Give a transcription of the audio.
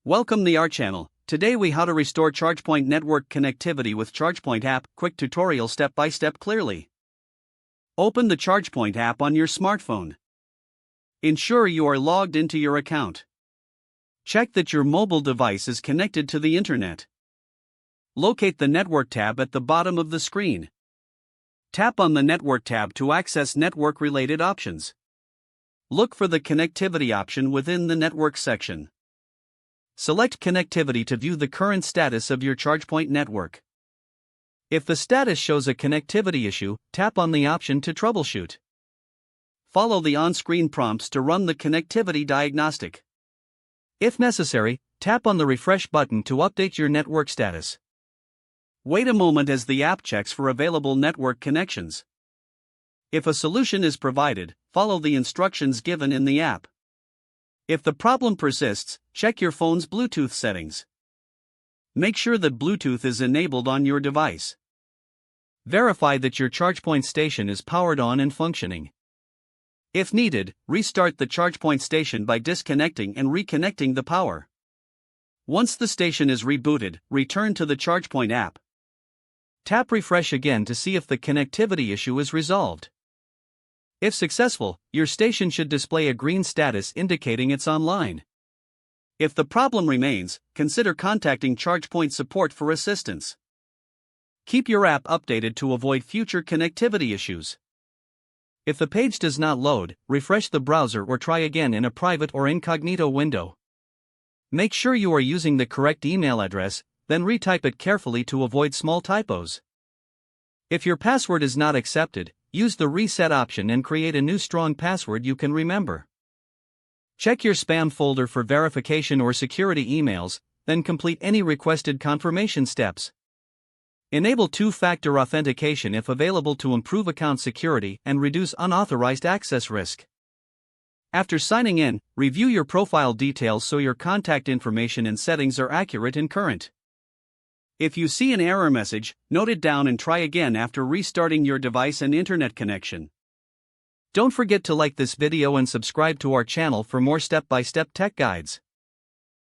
Welcome to our channel. Today we how to restore ChargePoint network connectivity with ChargePoint app. Quick tutorial step by step clearly. Open the ChargePoint app on your smartphone. Ensure you are logged into your account. Check that your mobile device is connected to the internet. Locate the Network tab at the bottom of the screen. Tap on the Network tab to access network-related options. Look for the Connectivity option within the Network section. Select Connectivity to view the current status of your ChargePoint network. If the status shows a connectivity issue, tap on the option to troubleshoot. Follow the on-screen prompts to run the connectivity diagnostic. If necessary, tap on the refresh button to update your network status. Wait a moment as the app checks for available network connections. If a solution is provided, follow the instructions given in the app. If the problem persists, check your phone's Bluetooth settings. Make sure that Bluetooth is enabled on your device. Verify that your ChargePoint station is powered on and functioning. If needed, restart the ChargePoint station by disconnecting and reconnecting the power. Once the station is rebooted, return to the ChargePoint app. Tap refresh again to see if the connectivity issue is resolved. If successful, your station should display a green status indicating it's online. If the problem remains, consider contacting ChargePoint support for assistance. Keep your app updated to avoid future connectivity issues. If the page does not load, refresh the browser or try again in a private or incognito window. Make sure you are using the correct email address, then retype it carefully to avoid small typos. If your password is not accepted, use the reset option and create a new strong password you can remember. Check your spam folder for verification or security emails, then complete any requested confirmation steps. Enable two-factor authentication if available to improve account security and reduce unauthorized access risk. After signing in, review your profile details so your contact information and settings are accurate and current. If you see an error message, note it down and try again after restarting your device and internet connection. Don't forget to like this video and subscribe to our channel for more step-by-step tech guides.